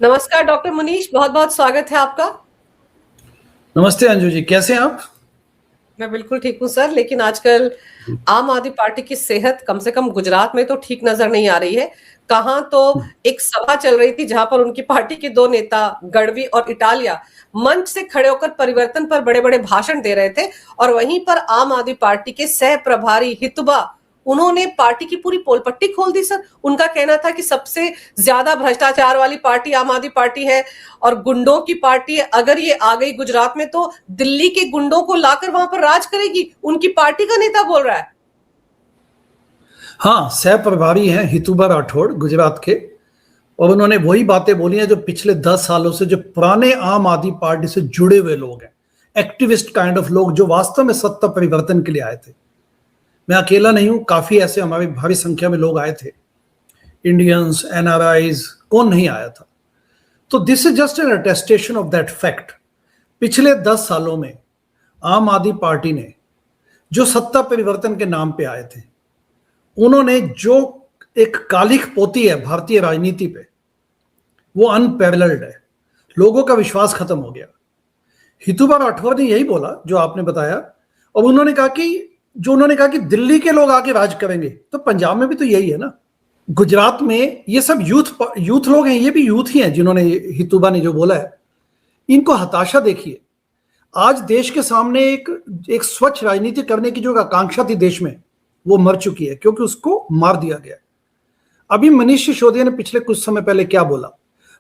नमस्कार डॉक्टर मनीष, बहुत बहुत स्वागत है आपका। नमस्ते अंजू जी, कैसे हैं आप? मैं बिल्कुल ठीक हूँ सर, लेकिन आजकल आम आदमी पार्टी की सेहत कम से कम गुजरात में तो ठीक नजर नहीं आ रही है। कहाँ तो एक सभा चल रही थी जहां पर उनकी पार्टी के दो नेता गढ़वी और इटालिया मंच से खड़े होकर परिवर्तन पर बड़े बड़े भाषण दे रहे थे, और वहीं पर आम आदमी पार्टी के सह प्रभारी हितुबा उन्होंने पार्टी की पूरी पोलपट्टी खोल दी सर। उनका कहना था कि सबसे ज्यादा भ्रष्टाचार वाली पार्टी आम आदमी पार्टी है और गुंडों की पार्टी है। अगर ये आ गई गुजरात में तो दिल्ली के गुंडों को लाकर वहां पर राज करेगी, उनकी पार्टी का नेता बोल रहा है। हाँ, सह प्रभारी हैं हितुबा राठौड़ गुजरात के, और उन्होंने वही बातें बोली हैं जो पिछले 10 सालों से जो पुराने आम आदमी पार्टी से जुड़े हुए लोग हैं, एक्टिविस्ट काइंड ऑफ लोग जो वास्तव में सत्ता परिवर्तन के लिए आए थे। मैं अकेला नहीं हूं, काफी ऐसे हमारी भारी संख्या में लोग आए थे, इंडियंस, एनआरआईज, कौन नहीं आया था। तो this is just an attestation of that fact. पिछले 10 सालों में आम आदमी पार्टी ने जो सत्ता परिवर्तन के नाम पे आए थे, उन्होंने जो एक कालिख पोती है भारतीय राजनीति पे, वो अनपैरेलल्ड है। लोगों का विश्वास खत्म हो गया। हितुबा राठौर ने यही बोला जो आपने बताया, और उन्होंने कहा कि दिल्ली के लोग आके राज करेंगे, तो पंजाब में भी तो यही है ना। गुजरात में ये सब यूथ लोग हैं, ये भी यूथ ही हैं जिन्होंने, हितुबा ने जो बोला है, इनको हताशा देखिए। आज देश के सामने एक स्वच्छ राजनीति करने की जो आकांक्षा थी देश में, वो मर चुकी है क्योंकि उसको मार दिया गया। अभी मनीष सिसोदिया ने पिछले कुछ समय पहले क्या बोला,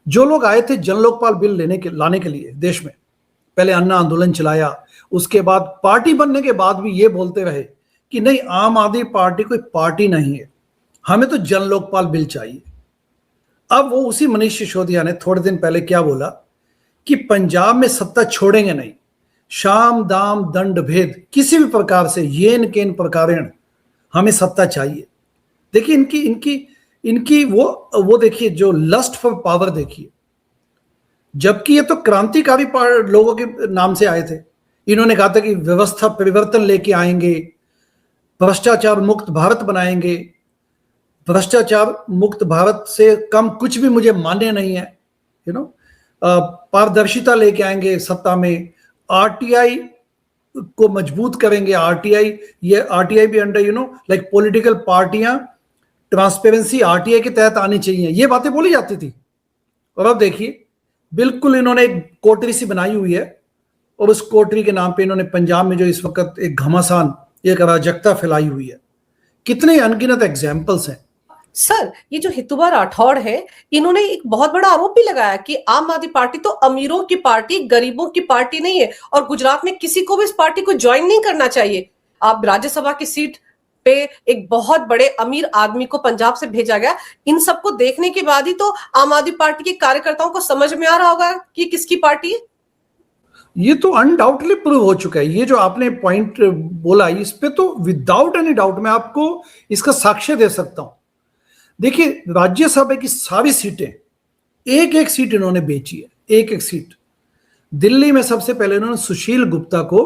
जो लोग आए थे जन लोकपाल बिल लाने के लिए देश में, पहले अन्ना आंदोलन चलाया, उसके बाद पार्टी बनने के बाद भी ये बोलते रहे कि नहीं, आम आदमी पार्टी कोई पार्टी नहीं है, हमें तो जन लोकपाल बिल चाहिए। अब वो उसी मनीष सिसोदिया ने थोड़े दिन पहले क्या बोला कि पंजाब में सत्ता छोड़ेंगे नहीं, शाम दाम दंड भेद किसी भी प्रकार से, येन केन प्रकारेण हमें सत्ता चाहिए। देखिए इनकी वो देखिए, जो लस्ट फॉर पावर देखिए। जबकि ये तो क्रांतिकारी लोगों के नाम से आए थे। इन्होंने कहा था कि व्यवस्था परिवर्तन लेके आएंगे, भ्रष्टाचार मुक्त भारत बनाएंगे, भ्रष्टाचार मुक्त भारत से कम कुछ भी मुझे मान्य नहीं है, पारदर्शिता लेके आएंगे सत्ता में, आरटीआई को मजबूत करेंगे। आरटीआई भी अंडर लाइक पॉलिटिकल पार्टियां, ट्रांसपेरेंसी आरटीआई के तहत आनी चाहिए, ये बातें बोली जाती थी। और अब देखिए, बिल्कुल इन्होंने एक कोटरी सी बनाई हुई है, और उस कोटरी के नाम पे इन्होंने पंजाब में जो इस वक्त एक घमासान, एक अराजकता फैलाई हुई है। कितने अनगिनत एग्जाम्पल्स हैं। सर, ये जो हितुबा राठौड़ है, इन्होंने एक बहुत बड़ा आरोप भी लगाया कि आम आदमी पार्टी तो अमीरों की पार्टी, गरीबों की पार्टी नहीं है, और गुजरात में किसी को भी इस पार्टी को ज्वाइन नहीं करना चाहिए। आप राज्यसभा की सीट पे एक बहुत बड़े अमीर आदमी को पंजाब से भेजा गया। इन सबको देखने के बाद ही तो आम आदमी पार्टी के कार्यकर्ताओं को समझ में आ रहा होगा कि किसकी पार्टी है। ये तो अनडाउटली प्रूव हो चुका है। ये जो आपने पॉइंट बोला, इस पे तो विदाउट एनी डाउट मैं आपको इसका साक्ष्य दे सकता हूं। देखिए, राज्यसभा की सारी सीटें, एक एक सीट इन्होंने बेची है, एक एक सीट। दिल्ली में सबसे पहले इन्होंने सुशील गुप्ता को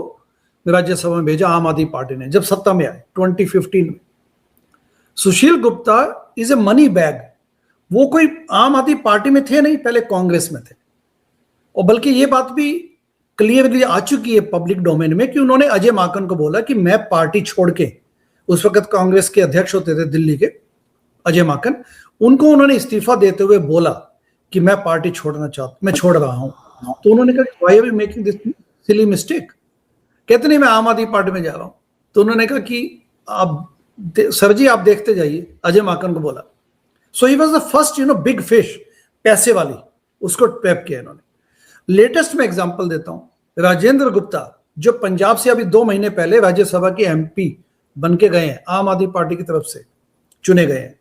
राज्यसभा में भेजा, आम आदमी पार्टी ने, जब सत्ता में आए 2015 में। Sushil Gupta is a money bag. वो कोई आम आदमी पार्टी में थे नहीं, पहले कांग्रेस में थे। और बल्कि ये बात भी क्लियरली आ चुकी है पब्लिक डोमेन में कि उन्होंने अजय माकन को बोला कि मैं पार्टी छोड़ के, उस वक्त कांग्रेस के अध्यक्ष होते थे दिल्ली के अजय माकन, उनको उन्होंने इस्तीफा देते हुए बोला कि मैं पार्टी छोड़ना चाहता, मैं छोड़ रहा हूं। तो उन्होंने कहा, why are you making this silly mistake? कहते नहीं, मैं आम आदमी पार्टी में जा रहा हूं। तो उन्होंने कहा कि आप सर जी, आप देखते जाइए, अजय माकन को बोला। So he was the first big fish, पैसे वाली, उसको ट्रैप किया इन्होंने। लेटेस्ट में एग्जांपल देता हूं, राजेंद्र गुप्ता, जो पंजाब से अभी 2 महीने पहले राज्यसभा के एमपी बन के गए हैं, आम आदमी पार्टी की तरफ से चुने गए हैं।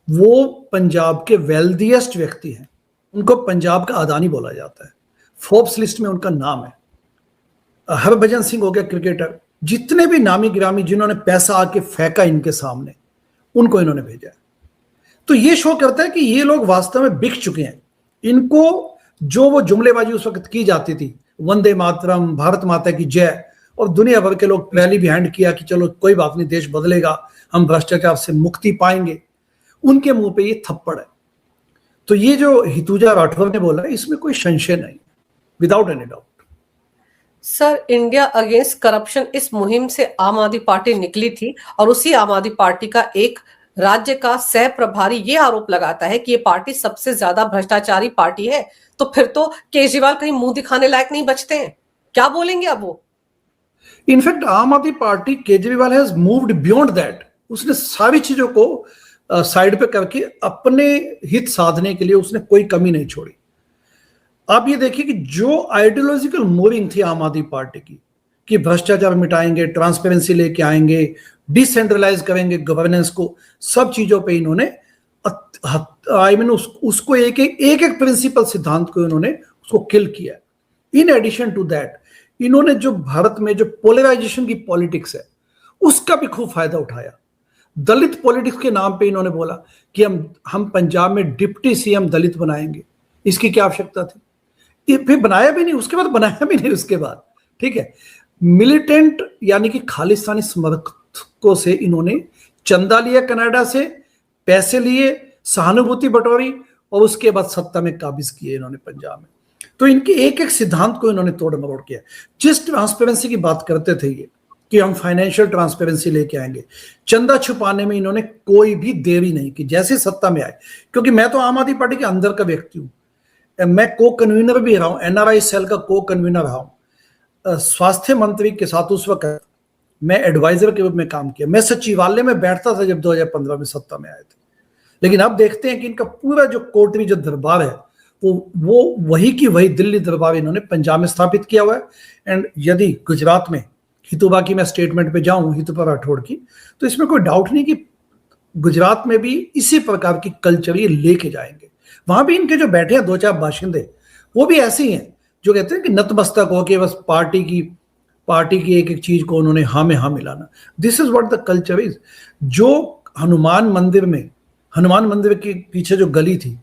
वो पंजाब के वेल्दीएस्ट व्यक्ति हैं। उनको पंजाब का अदानी बोला जाता है, फोर्ब्स लिस्ट में उनका नाम है। हरभजन सिंह हो गया क्रिकेटर, जितने भी नामी गिरामी जिन्होंने पैसा आके फेंका इनके सामने, उनको इन्होंने भेजा है। तो ये शो करता है कि ये लोग वास्तव में बिक चुके हैं। इनको जो वो जुमलेबाजी उस वक्त की जाती थी, वंदे मातरम, भारत माता की जय, और दुनिया भर के लोग रैली भी हैंड किया कि चलो कोई बात नहीं, देश बदलेगा, हम भ्रष्टाचार से मुक्ति पाएंगे, उनके मुंह पे ये थप्पड़ है। तो ये जो हितूजा राठौर ने बोला इसमें कोई संशय नहीं, without any doubt. Sir, India against corruption इस मुहिम से आम आदमी पार्टी निकली थी और उसी आम आदमी पार्टी का एक राज्य का सह प्रभारी ये आरोप लगाता है कि ये पार्टी सबसे ज्यादा भ्रष्टाचारी पार्टी है। तो फिर तो केजरीवाल कहीं मुंह दिखाने लायक नहीं बचते हैं, क्या बोलेंगे अब वो? इनफैक्ट आम Aadmi party, Kejriwal has moved beyond that. उसने सारी चीजों को साइड पे करके अपने हित साधने के लिए उसने कोई कमी नहीं छोड़ी। आप ये देखिए कि जो आइडियोलॉजिकल मूविंग थी आम आदमीपार्टी की कि भ्रष्टाचार मिटाएंगे, ट्रांसपेरेंसी लेके आएंगे, डिसेंट्रलाइज करेंगे गवर्नेंस को, सब चीजों पे इन्होंने उसको एक एक प्रिंसिपल सिद्धांत को इन्होंने उसको किल किया। इन एडिशन टू दैट इन्होंने जो भारत में जो पोलराइजेशन की पॉलिटिक्स है उसका भी खूब फायदा उठाया। दलित पॉलिटिक्स के नाम पे इन्होंने बोला कि हम पंजाब में डिप्टी सीएम दलित बनाएंगे। इसकी क्या आवश्यकता थी? फिर बनाया भी नहीं, उसके बाद बनाया भी नहीं उसके बाद, ठीक है। मिलिटेंट यानी कि खालिस्तानी समर्थकों से इन्होंने चंदा लिया, कनाडा से पैसे लिए, सहानुभूति बटोरी और उसके बाद सत्ता में काबिज किए इन्होंने पंजाब में। तो इनके एक एक सिद्धांत को इन्होंने तोड़ मरोड़ किया। जिस ट्रांसपेरेंसी की बात करते थे ये कि हम फाइनेंशियल ट्रांसपेरेंसी लेके आएंगे, चंदा छुपाने में इन्होंने कोई भी देरी नहीं की जैसे सत्ता में आए। क्योंकि मैं तो आम आदमी पार्टी के अंदर का व्यक्ति हूं, मैं को कन्वीनर भी रहा हूं, एनआरआई सेल का को कन्वीनर रहा हूं, स्वास्थ्य मंत्री के साथ उस वक्त मैं एडवाइजर के रूप में काम किया। मैं सचिवालय में बैठता था जब 2015 में सत्ता में आए थे। लेकिन अब देखते हैं कि इनका पूरा जो कोटरी जो दरबार है वो वही की वही दिल्ली दरबार इन्होंने पंजाब में स्थापित किया हुआ है। एंड यदि गुजरात में हितुबा की मैं स्टेटमेंट पे जाऊं, हितुबा राठौड़ की, तो इसमें कोई डाउट नहीं कि गुजरात में भी इसी प्रकार की कल्चर ये लेके जाएंगे। वहां भी इनके जो बैठे हैं दो चार बाशिंदे वो भी ऐसे ही हैं जो कहते हैं कि नतमस्तक हो के बस पार्टी की एक एक चीज को उन्होंने हाँ में हाँ मिलाना। This is what the culture is. जो हनुमान मंदिर के पीछे जो गली थी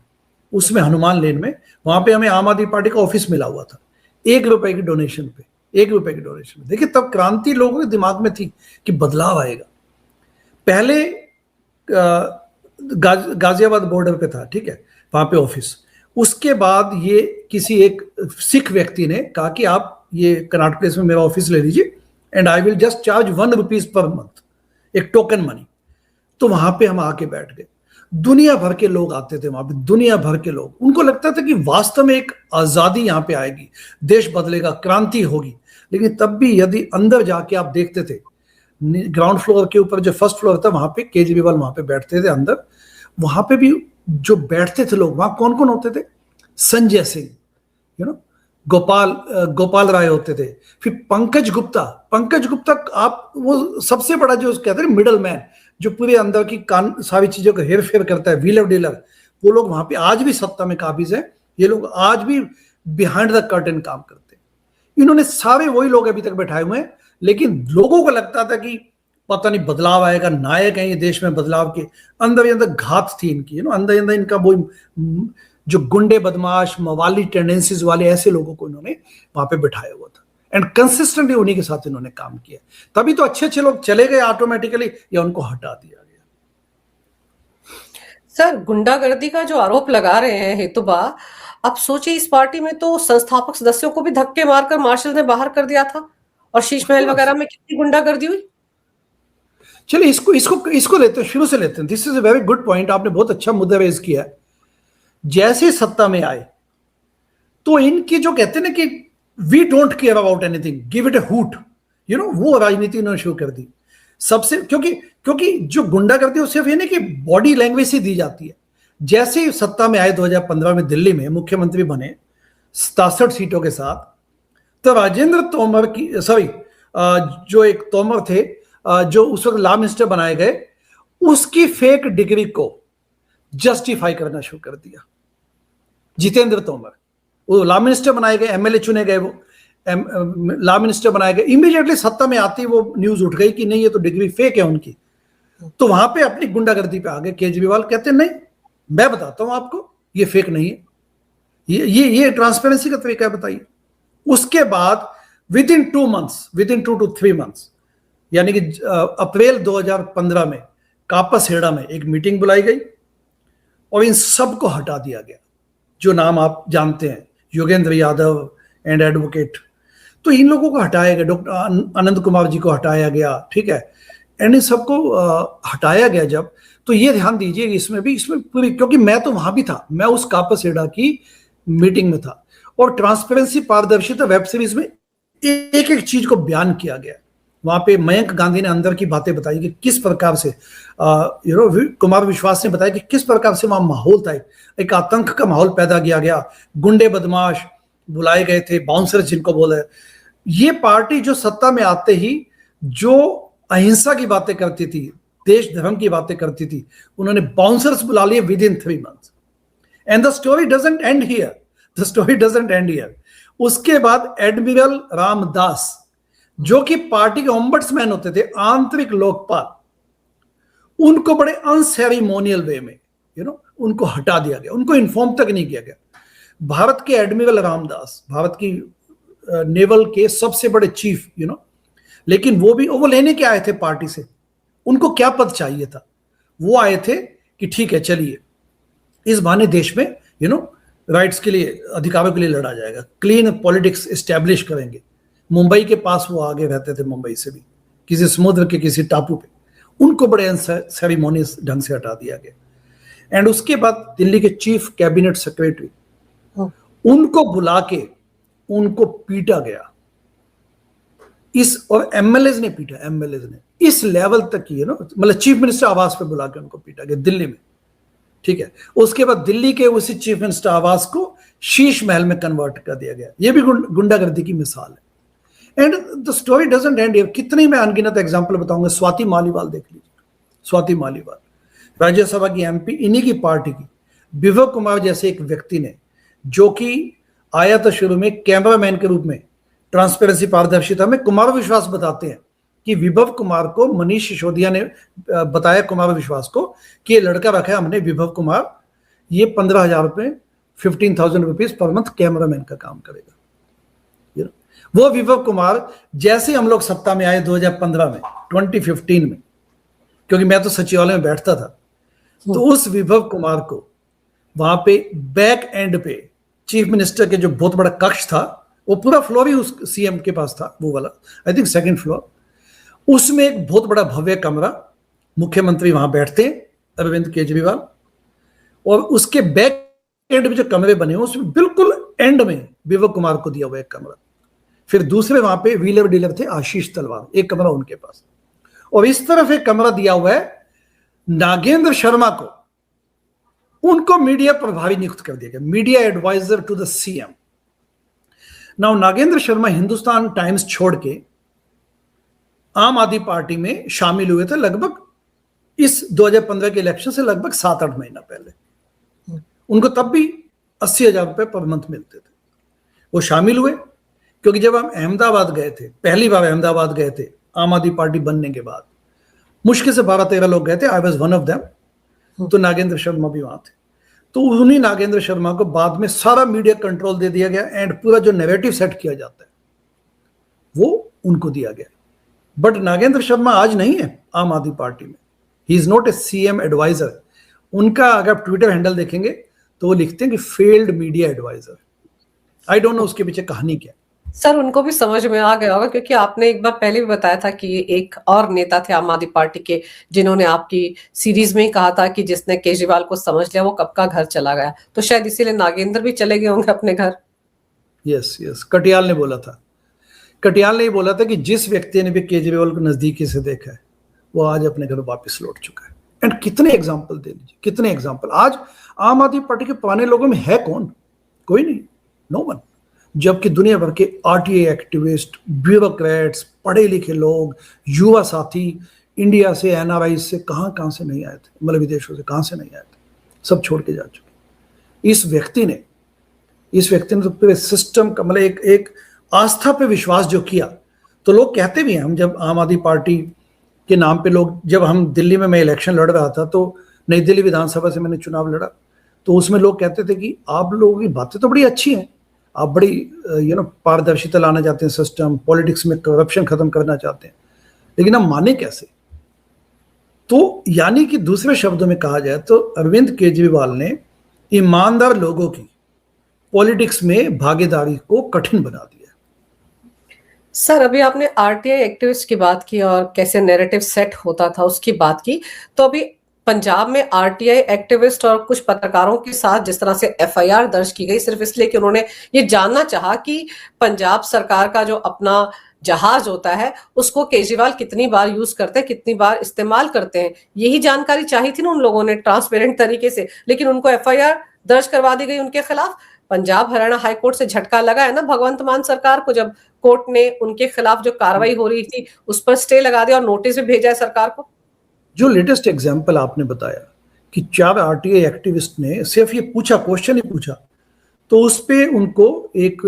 उसमें हनुमान लेन में, वहां पे हमें आम आदमी पार्टी का ऑफिस मिला हुआ था ₹1 की डोनेशन पे, ₹1 देखिए तब क्रांति लोगों के दिमाग में थी कि बदलाव आएगा। पहले गाजियाबाद बॉर्डर पे था, ठीक है, वहां पे ऑफिस। उसके बाद ये किसी एक सिख व्यक्ति ने कहा कि आप ये कनाट प्लेस में मेरा ऑफिस ले लीजिए and I will just charge ₹1 per month, एक टोकन मनी। तो वहां पे हम आके बैठ गए। दुनिया भर के लोग आते थे वहां पे, दुनिया भर के लोग। उनको लगता था कि वास्तव में एक आजादी यहां पे आएगी, देश बदलेगा, क्रांति होगी। लेकिन तब भी यदि अंदर जाके आप देखते थे, ग्राउंड फ्लोर के ऊपर जो फर्स्ट फ्लोर था वहां पे केजरीवाल वहां पे बैठते थे अंदर। वहां पे भी जो बैठते थे लोग, वहां कौन कौन होते थे? संजय सिंह, गोपाल राय होते थे, फिर पंकज गुप्ता आप वो सबसे बड़ा जो कहते हैं मिडल मैन, जो पूरे अंदर की सारी चीजों को हेर फेर करता है, व्हीलर डीलर, वो लोग वहां पे आज भी सत्ता में काबिज है। ये लोग आज भी बिहाइंड द कर्टन काम करते हैं। इन्होंने सारे वही लोग अभी तक बैठाए हुए हैं। लेकिन लोगों को लगता था कि पता नहीं बदलाव आएगा, नायक है ये देश में बदलाव के। अंदर ही अंदर घात थी इनकी, अंदर अंदर इनका वो जो गुंडे बदमाश मवाली टेंडेंसीज वाले ऐसे लोगों को इन्होंने वहां पे बिठाया हुआ था। एंड कंसिस्टेंटली उन्हीं के साथ इन्होंने काम किया। तभी तो अच्छे अच्छे लोग चले गए ऑटोमेटिकली, या उनको हटा दिया गया। सर, गुंडागर्दी का जो आरोप लगा रहे हैं हेतुबा, अब सोचिए इस पार्टी में तो संस्थापक सदस्यों को भी धक्के मारकर मार्शल ने बाहर कर दिया था, और शीश महल वगैरह में कितनी गुंडागर्दी हुई। चलिए इसको लेते हैं, शुरू से लेते हैं। This is a very good point, आपने बहुत अच्छा मुद्दा रेज किया है। जैसे सत्ता में आए तो इनकी जो कहते हैं ना कि we don't care about anything, give it a hoot, वो राजनीति इन्होंने शुरू कर दी सबसे। क्योंकि जो गुंडागर्दी है सिर्फ ये नहीं कि बॉडी लैंग्वेज से दी जाती है। जैसे ही सत्ता में आए 2015 में दिल्ली में मुख्यमंत्री बने 67 सीटों के साथ, तो राजेंद्र तोमर की जो एक तोमर थे जो उस वक्त लॉ मिनिस्टर बनाए गए, उसकी फेक डिग्री को जस्टिफाई करना शुरू कर दिया। जितेंद्र तोमर, वो लॉ मिनिस्टर बनाए गए, एमएलए चुने गए, वो लॉ मिनिस्टर बनाए गए। इमीडिएटली सत्ता में आती वो न्यूज उठ गई कि नहीं ये तो डिग्री फेक है उनकी। तो वहां पे अपनी गुंडागर्दी पे आ गए। केजरीवाल कहते नहीं, मैं बताता हूं आपको ये फेक नहीं है, ये ट्रांसपेरेंसी का तरीका है, बताइए। उसके बाद विद इन 2 to 3 months, यानी कि अप्रैल 2015 में कापस हेड़ा में एक मीटिंग बुलाई गई और इन सब को हटा दिया गया, जो नाम आप जानते हैं, योगेंद्र यादव एंड एडवोकेट, तो इन लोगों को हटाया गया, डॉक्टर आनंद कुमार जी को हटाया गया, ठीक है, एंड इन सबको हटाया गया जब, तो ये ध्यान दीजिए इसमें पूरी, क्योंकि मैं तो वहां भी था, मैं उस कापसेड़ा की मीटिंग में था, और ट्रांसपेरेंसी पारदर्शिता वेब सीरीज में एक एक चीज को बयान किया गया। वहां पे मयंक गांधी ने अंदर की बातें बताई कि किस प्रकार से कुमार विश्वास ने बताया कि किस प्रकार से वहां माहौल था, एक आतंक का माहौल पैदा किया गया, गुंडे बदमाश बुलाए गए थे, बाउंसर जिनको बोले। ये पार्टी जो सत्ता में आते ही जो अहिंसा की बातें करती थी, देश धर्म की बातें करती थी, उन्होंने बाउंसर्स बुला लिए with in 3 months। And the story doesn't and here, the story doesn't and here. उसके बाद एडमिरल रामदास, जो कि पार्टी के ओम्बड्समैन होते थे, आंतरिक लोकपाल, उनको बड़े अनसेरेमोनियल वे में उनको हटा दिया गया, उनको इन्फॉर्म तक नहीं किया गया। भारत के एडमिरल रामदास, भारत की नेवल के सबसे बड़े चीफ, लेकिन वो लेने के आए थे पार्टी से, उनको क्या पद चाहिए था, वो आए थे कि ठीक है चलिए इस बहाने देश में राइट्स के लिए, अधिकारों के लिए लड़ा जाएगा, क्लीन पॉलिटिक्स एस्टेब्लिश करेंगे। मुंबई के पास वो आगे रहते थे, मुंबई से भी किसी समुद्र के किसी टापू पे, उनको बड़े सेरेमोनियस ढंग से हटा दिया गया। एंड उसके बाद दिल्ली के चीफ कैबिनेट सेक्रेटरी, उनको बुला के उनको पीटा गया, और एमएलएज ने पीटा, एमएलएज ने इस लेवल तक की, मतलब चीफ मिनिस्टर आवास पे बुला के उनको पीटा गया दिल्ली में, ठीक है। उसके बाद दिल्ली के उसी चीफ मिनिस्टर आवास को शीश महल में कन्वर्ट कर दिया गया। ये भी गुंडागर्दी की मिसाल है। And the story doesn't and here. कितनी मैं अनगिनत एग्जांपल बताऊंगा। स्वाति मालीवाल देख लीजिए, स्वाति मालीवाल राज्यसभा की एमपी, इन्हीं की पार्टी की। विभव कुमार जैसे एक व्यक्ति ने, जो कि आया था शुरू में कैमरामैन के रूप में, ट्रांसपेरेंसी पारदर्शिता में कुमार विश्वास बताते हैं कि विभव कुमार को मनीष सिसोदिया ने बताया, कुमार विश्वास को, कि ये लड़का रखा है हमने विभव कुमार, ये 15,000 रुपए 15,000 रुपीज पर मंथ कैमरामैन का काम करेगा। वो विभव कुमार, जैसे हम लोग सत्ता में आए 2015 में, 2015 में, क्योंकि मैं तो सचिवालय में बैठता था, तो उस विभव कुमार को वहां पे बैक एंड पे चीफ मिनिस्टर के जो बहुत बड़ा कक्ष था, वो पूरा फ्लोर ही उस सीएम के पास था, वो वाला, आई थिंक 2nd फ्लोर, उसमें एक बहुत बड़ा भव्य कमरा, मुख्यमंत्री वहां बैठते हैं, अरविंद केजरीवाल, और उसके बैक एंड में जो कमरे बने हुए, उसमें बिल्कुल एंड में विभव कुमार को दिया हुआ एक कमरा। फिर दूसरे वहां पे व्हीलर डीलर थे आशीष तलवार, एक कमरा उनके पास, और इस तरफ एक कमरा दिया हुआ है नागेंद्र शर्मा को, उनको मीडिया प्रभारी नियुक्त कर दिया गया, media adviser to the CM. Now Nagendra Sharma Hindustan Times छोड़ के आम आदमी पार्टी में शामिल हुए थे लगभग इस 2015 के इलेक्शन से लगभग 7-8 महीना पहले। उनको तब भी 80,000 रुपए पर मंथ मिलते थे। वो शामिल हुए क्योंकि जब हम अहमदाबाद गए थे, पहली बार अहमदाबाद गए थे आम आदमी पार्टी बनने के बाद, मुश्किल से 12-13 लोग गए थे, I was one of them. तो नागेंद्र शर्मा भी वहां थे। तो उन्हीं नागेंद्र शर्मा को बाद में सारा मीडिया कंट्रोल दे दिया गया, एंड पूरा जो नैरेटिव सेट किया जाता है वो उनको दिया गया। बट नागेंद्र शर्मा आज नहीं है आम आदमी पार्टी में, he is not a CM adviser. उनका अगर आप ट्विटर हैंडल देखेंगे तो वो लिखते हैं कि failed media adviser. I don't know उसके पीछे कहानी क्या। सर उनको भी समझ में आ गया होगा, क्योंकि आपने एक बार पहले भी बताया था कि एक और नेता थे आम आदमी पार्टी के, जिन्होंने आपकी सीरीज में ही कहा था कि जिसने केजरीवाल को समझ लिया वो कब का घर चला गया। तो शायद इसीलिए नागेंद्र भी चले गए होंगे अपने घर। यस यस, कटियाल ने बोला था, कटियाल ने ही बोला था कि जिस व्यक्ति ने भी केजरीवाल को नजदीकी से देखा है वो आज अपने घर वापस लौट चुका है। एंड कितने एग्जाम्पल दे लीजिए, कितने एग्जाम्पल। आज आम आदमी पार्टी के पुराने लोगों में है कौन? कोई नहीं, नो वन। जबकि दुनिया भर के आरटीआई एक्टिविस्ट, ब्यूरोक्रेट्स, पढ़े लिखे लोग, युवा साथी इंडिया से, एनआरआई से, कहां से नहीं आए थे, मतलब विदेशों से कहां से नहीं आए थे, सब छोड़ के जा चुके। इस व्यक्ति ने तो पूरे सिस्टम का, मतलब एक आस्था पे विश्वास जो किया। तो लोग कहते भी हैं, हम जब आम आदमी पार्टी के नाम पे लोग, जब हम दिल्ली में मैं इलेक्शन लड़ रहा था, तो नई दिल्ली विधानसभा से मैंने चुनाव लड़ा, तो उसमें लोग कहते थे कि आप लोगों की बातें तो बड़ी अच्छी हैं, आप बड़ी पारदर्शिता लाना चाहते हैं, सिस्टम पॉलिटिक्स में करप्शन खत्म करना चाहते हैं, लेकिन हम माने कैसे? तो यानी कि दूसरे शब्दों में कहा जाए तो अरविंद केजरीवाल ने ईमानदार लोगों की पॉलिटिक्स में भागीदारी को कठिन बना दिया। सर, अभी आपने आरटीआई एक्टिविस्ट की बात की और कैसे नैरेटिव सेट होता था उसकी बात की, तो अभी पंजाब में आरटीआई एक्टिविस्ट और कुछ पत्रकारों के साथ जिस तरह से एफआईआर दर्ज की गई सिर्फ इसलिए कि उन्होंने ये जानना चाहा कि पंजाब सरकार का जो अपना जहाज होता है उसको केजरीवाल कितनी बार यूज करते हैं, कितनी बार इस्तेमाल करते हैं, यही जानकारी चाहिए थी ना उन लोगों ने ट्रांसपेरेंट तरीके से, लेकिन उनको एफआईआर दर्ज करवा दी गई उनके खिलाफ। पंजाब हरियाणा हाई कोर्ट से झटका लगा है ना भगवंत मान सरकार को, जब कोर्ट ने उनके खिलाफ जो कार्रवाई हो रही थी उस पर स्टे लगा दिया और नोटिस भी भेजा है सरकार को। जो लेटेस्ट एग्जांपल आपने बताया कि 4 आरटीआई एक्टिविस्ट ने सिर्फ ये पूछा, क्वेश्चन ही पूछा, तो उस पे उनको एक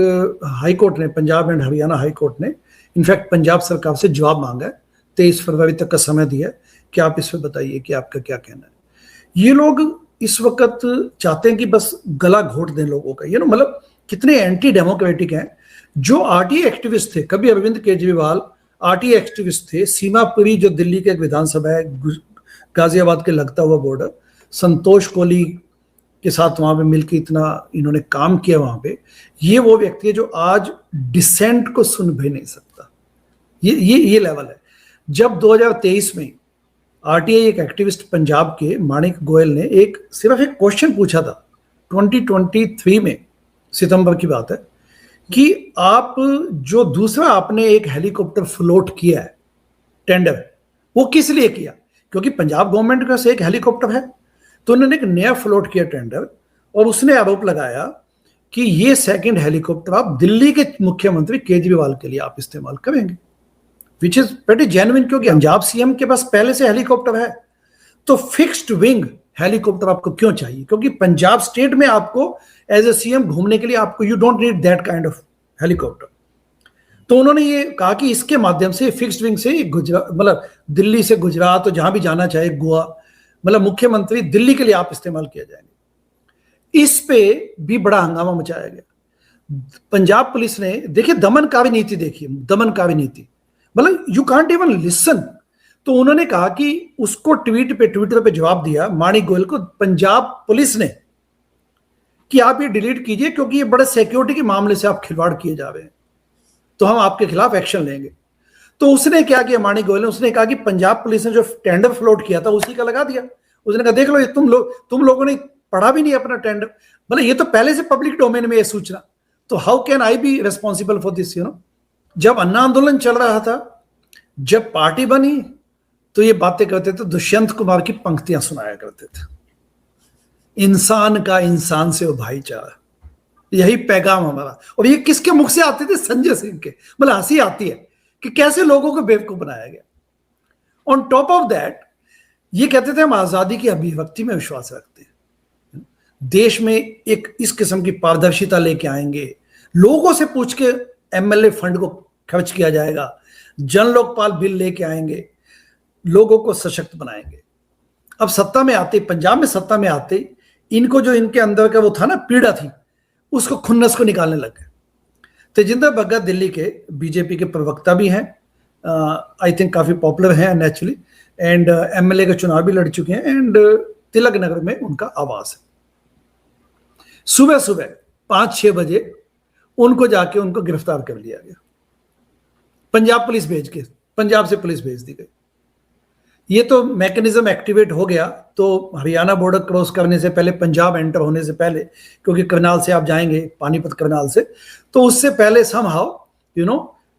हाई कोर्ट ने, Punjab and Haryana high court ने इनफैक्ट पंजाब सरकार से जवाब मांगा है, 23 फरवरी तक का समय दिया है कि आप इस पर बताइए कि आपका क्या कहना है। ये लोग इस वक्त चाहते हैं कि बस गला घोट दें लोगों का, ये मतलब कितने एंटी डेमोक्रेटिक हैं। जो आरटीआई एक्टिविस्ट थे, कभी अरविंद केजरीवाल आरटीआई एक्टिविस्ट थे, सीमापुरी जो दिल्ली के एक विधानसभा है, गाजियाबाद के लगता हुआ बॉर्डर, संतोष कोहली के साथ वहां पे मिलकर इतना इन्होंने काम किया वहां पे, ये वो व्यक्ति है जो आज डिसेंट को सुन भी नहीं सकता। ये लेवल है। जब 2023 में आरटीआई एक एक्टिविस्ट पंजाब के माणिक गोयल ने सिर्फ एक क्वेश्चन पूछा था, 2023 में सितंबर की बात है, कि आप जो दूसरा आपने एक हेलीकॉप्टर फ्लोट किया है टेंडर, वो किस लिए किया? क्योंकि पंजाब गवर्नमेंट का से एक हेलीकॉप्टर है, तो उन्होंने एक नया फ्लोट किया टेंडर, और उसने आरोप लगाया कि ये सेकंड हेलीकॉप्टर आप दिल्ली के मुख्यमंत्री केजरीवाल के लिए आप इस्तेमाल करेंगे, विच इज वेरी जेन्युइन, क्योंकि पंजाब सीएम के पास पहले से हेलीकॉप्टर है। तो फिक्स्ड विंग हेलीकॉप्टर आपको क्यों चाहिए? क्योंकि पंजाब स्टेट में आपको एज ए सीएम घूमने के लिए आपको you don't need that kind of helicopter. तो उन्होंने ये कहा कि इसके माध्यम से फिक्स्ड विंग से गुजरात, मतलब दिल्ली से गुजरात, तो जहां भी जाना चाहे, गोवा, मतलब मुख्यमंत्री दिल्ली के लिए आप इस्तेमाल किया जाएंगे। इस पे भी बड़ा हंगामा मचाया गया। पंजाब पुलिस ने, देखिए दमनकारी नीति, देखिए दमनकारी नीति, मतलब यू कांट इवन लिसन। तो उन्होंने कहा कि उसको ट्विटर पे जवाब दिया माणिक गोयल को पंजाब पुलिस ने कि आप ये डिलीट कीजिए, क्योंकि ये बड़े सिक्योरिटी के मामले से आप खिलवाड़ किए जा रहे हैं, तो हम आपके खिलाफ एक्शन लेंगे। तो उसने क्या किया माणिक गोयल ने, उसने कहा कि पंजाब पुलिस ने जो टेंडर फ्लोट किया था उसी का लगा दिया। उसने कहा देख लो, ये तुम लोगों ने पढ़ा भी नहीं अपना टेंडर, मतलब ये तो पहले से पब्लिक डोमेन में ये सूचना, तो how can I be responsible for this, जब अन्ना आंदोलन चल रहा था, जब पार्टी बनी, तो ये बातें करते थे, दुष्यंत कुमार की पंक्तियां सुनाया करते थे, इंसान का इंसान से वो भाईचारा, यही पैगाम हमारा। और ये किसके मुख से आते थे? संजय सिंह के। मतलब हंसी आती है कि कैसे लोगों को बेवकूफ बनाया गया। ऑन टॉप ऑफ दैट ये कहते थे हम आजादी की अभिव्यक्ति में विश्वास रखते हैं, देश में एक इस किस्म की पारदर्शिता लेके आएंगे, लोगों से पूछ के एमएलए फंड को खर्च किया जाएगा, जन लोकपाल बिल लेके आएंगे, लोगों को सशक्त बनाएंगे। अब सत्ता में आते, पंजाब में सत्ता में आते, इनको जो इनके अंदर का वो था ना, पीड़ा थी, उसको खुन्नस को निकालने लग गए। तेजिंदर भगत दिल्ली के बीजेपी के प्रवक्ता भी हैं, आई थिंक काफी पॉपुलर हैं नेचुरली, एंड एमएलए का चुनाव भी लड़ चुके हैं, एंड तिलक नगर में उनका आवास है। सुबह सुबह 5-6 बजे उनको जाके उनको गिरफ्तार कर लिया गया, पंजाब पुलिस भेज के, पंजाब से पुलिस भेज दी गई। ये तो मैकेनिज्म एक्टिवेट हो गया, तो हरियाणा बॉर्डर क्रॉस करने से पहले, पंजाब एंटर होने से पहले, क्योंकि करनाल से आप जाएंगे, पानीपत करनाल से, तो उससे पहले समहाउ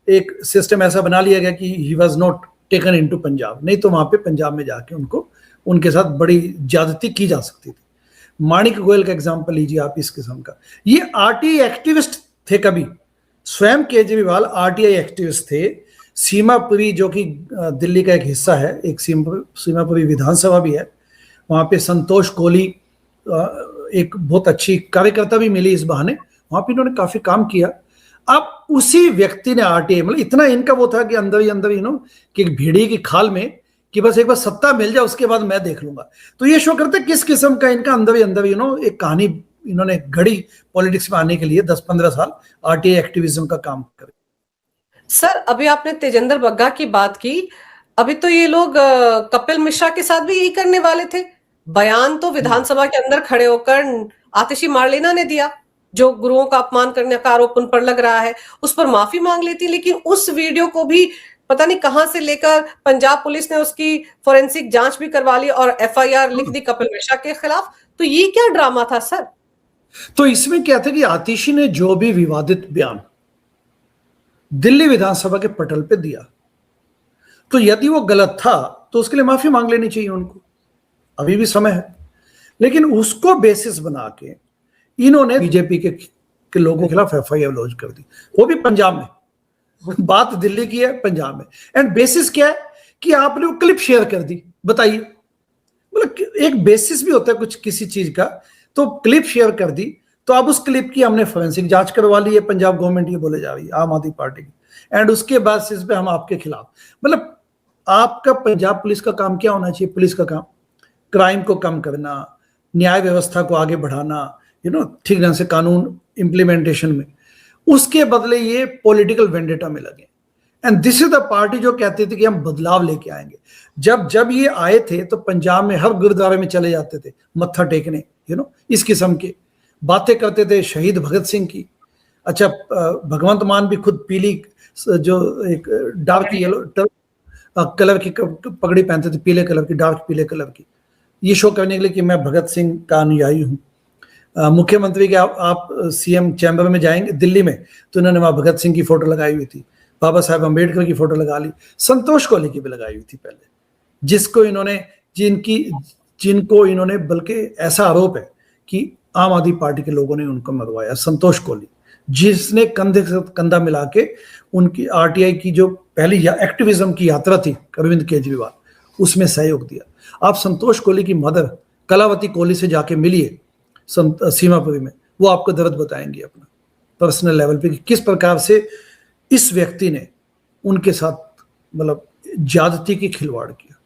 एक सिस्टम ऐसा बना लिया गया कि he was not taken into Punjab, नहीं तो वहां पे पंजाब में जाके उनको, उनके साथ बड़ी ज्यादती की जा सकती थी। माणिक गोयल का एग्जाम्पल लीजिए आप इस किस्म का। ये आरटीआई एक्टिविस्ट थे, कभी स्वयं केजरीवाल आरटीआई एक्टिविस्ट थे। सीमापुरी जो कि दिल्ली का एक हिस्सा है, एक सीमापुरी विधानसभा भी है, वहां पे संतोष कोहली एक बहुत अच्छी कार्यकर्ता भी मिली इस बहाने, वहां पे इन्होंने काफी काम किया। अब उसी व्यक्ति ने आरटीआई, मतलब इतना इनका वो था कि अंदर ही अंदर कि एक भेड़िए की खाल में, कि बस एक बार सत्ता मिल जाए उसके बाद मैं देख लूंगा। तो ये शो करते किस किस्म का इनका अंदर ही अंदर एक कहानी इन्होंने गढ़ी पॉलिटिक्स में आने के लिए 10-15 साल आरटीआई एक्टिविज्म का काम करे। सर, अभी आपने तेजिंदर बग्गा की बात की, अभी तो ये लोग कपिल मिश्रा के साथ भी यही करने वाले थे। बयान तो विधानसभा के अंदर खड़े होकर आतिशी मार्लेना ने दिया, जो गुरुओं का अपमान करने का आरोप उन पर लग रहा है, उस पर माफी मांग लेती, लेकिन उस वीडियो को भी पता नहीं कहां से लेकर पंजाब पुलिस ने उसकी फोरेंसिक जांच भी करवा ली और एफआईआर लिख दी कपिल मिश्रा के खिलाफ। तो ये क्या ड्रामा था सर? तो इसमें क्या था कि आतिशी ने जो भी विवादित बयान दिल्ली विधानसभा के पटल पे दिया, तो यदि वो गलत था तो उसके लिए माफी मांग लेनी चाहिए उनको, अभी भी समय है। लेकिन उसको बेसिस बना के इन्होंने बीजेपी के लोगों के खिलाफ एफआईआर लॉन्च कर दी, वो भी पंजाब में। बात दिल्ली की है, पंजाब में। एंड बेसिस क्या है कि आपने वो क्लिप शेयर कर दी। बताइए, मतलब एक बेसिस भी होता है कुछ किसी चीज का। तो क्लिप शेयर कर दी, तो अब उस क्लिप की हमने फोरेंसिक जांच करवा ली है, पंजाब गवर्नमेंट ये बोले जा रही है, आम आदमी पार्टी की। एंड उसके बाद इस पे हम आपके खिलाफ, मतलब आपका पंजाब पुलिस का काम क्या होना चाहिए? पुलिस का काम क्राइम को कम करना, न्याय व्यवस्था को आगे बढ़ाना, ठीक ढंग से कानून इंप्लीमेंटेशन में। उसके बदले ये पॉलिटिकल वेंडेटा में लगे। And this is the party जो कहती थी कि हम बदलाव लेके आएंगे। जब ये आए थे तो पंजाब में हर गुरुद्वारे में चले जाते थे मत्था टेकने, इस किस्म के बातें करते थे शहीद भगत सिंह की। अच्छा, भगवंत मान भी खुद पीली, जो एक डार्क येलो कलर की पगड़ी पहनते थे, पीले कलर की, डार्क पीले कलर की, ये शो करने के लिए कि मैं भगत सिंह का अनुयायी हूँ। मुख्यमंत्री के आप सीएम चैम्बर में जाएंगे दिल्ली में, तो उन्होंने वहां भगत सिंह की फोटो लगाई हुई थी, बाबा साहब अम्बेडकर की फोटो लगा ली, संतोष कौली की भी लगाई हुई थी पहले, जिनको इन्होंने बल्कि ऐसा आरोप है कि आम आदमी पार्टी के लोगों ने उनको मरवाया। संतोष कौली, जिसने कंधे से कंधा मिला के उनकी आरटीआई की जो पहली एक्टिविज्म की यात्रा थी अरविंद केजरीवाल, उसमें सहयोग दिया। आप संतोष कौली की मदर कलावती कौली से जाके मिलिए सीमापुरी में, वो आपको दर्द बताएंगे अपना पर्सनल लेवल पे कि किस प्रकार से इस व्यक्ति ने उनके साथ मतलब ज्यादती की खिलवाड़ किया।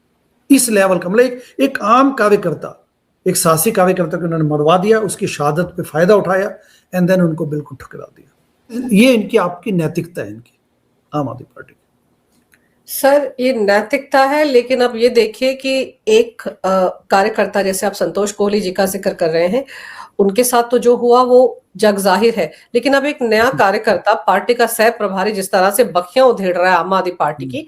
इस लेवल का, मतलब एक आम कार्यकर्ता, एक साहसी कार्यकर्ता को उन्होंने मरवा दिया, उसकी शहादत पे फायदा उठाया एंड देन उनको बिल्कुल ठुकरा दिया। ये इनकी आपकी नैतिकता है, इनकी आम आदमी पार्टी। सर ये नैतिकता है, लेकिन अब ये देखिए कि एक कार्यकर्ता, जैसे आप संतोष कोहली जी का जिक्र कर रहे हैं, उनके साथ तो जो हुआ वो जग जाहिर है, लेकिन अब एक नया कार्यकर्ता पार्टी का सह प्रभारी जिस तरह से बखियां उधेड़ रहा है आम आदमी पार्टी की,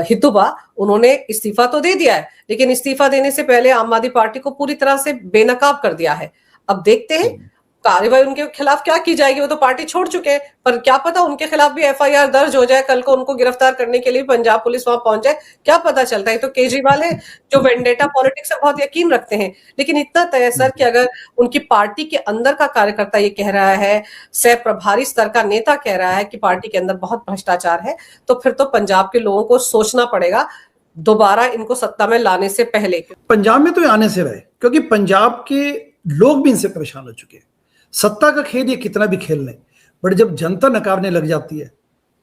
हितुबा, उन्होंने इस्तीफा तो दे दिया है, लेकिन इस्तीफा देने से पहले आम आदमी पार्टी को पूरी तरह से बेनकाब कर दिया है। अब देखते हैं कार्रवाई उनके खिलाफ क्या की जाएगी। वो तो पार्टी छोड़ चुके हैं, पर क्या पता उनके खिलाफ भी एफआईआर दर्ज हो जाए, कल को उनको गिरफ्तार करने के लिए पंजाब पुलिस वहां पहुंच जाए, क्या पता चलता है। तो केजरीवाल है जो वेंडेटा पॉलिटिक्स से बहुत यकीन रखते हैं, लेकिन इतना तय है सर कि अगर उनकी पार्टी के अंदर का कार्यकर्ता ये कह रहा है, सह प्रभारी स्तर का नेता कह रहा है कि पार्टी के अंदर बहुत भ्रष्टाचार है, तो फिर तो पंजाब के लोगों को सोचना पड़ेगा दोबारा इनको सत्ता में लाने से पहले। पंजाब में तो आने से रहे, क्योंकि पंजाब के लोग भी इनसे परेशान हो चुके हैं। सत्ता का खेल ये कितना भी खेल लें, बट जब जनता नकारने लग जाती है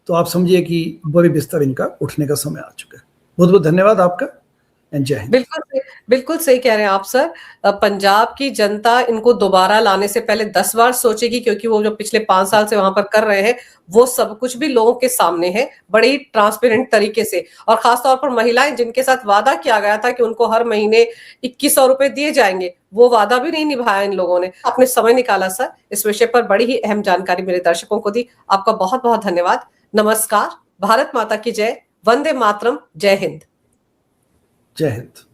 तो आप समझिए कि बड़ी बिस्तर इनका उठने का समय आ चुका है। बहुत बहुत धन्यवाद आपका, एंड जय हिंद। बिल्कुल सही कह रहे हैं आप सर। पंजाब की जनता इनको दोबारा लाने से पहले 10 बार सोचेगी, क्योंकि वो जो पिछले 5 साल से वहां पर कर रहे हैं वो सब कुछ भी लोगों के सामने है बड़े ही ट्रांसपेरेंट तरीके से। और खासतौर पर महिलाएं जिनके साथ वादा किया गया था कि उनको हर महीने 2100 रुपए दिए जाएंगे, वो वादा भी नहीं निभाया इन लोगों ने। अपने समय निकाला सर, इस विषय पर बड़ी ही अहम जानकारी मेरे दर्शकों को दी, आपका बहुत बहुत धन्यवाद। नमस्कार, भारत माता की जय, वंदे मातरम, जय हिंद। जय हिंद।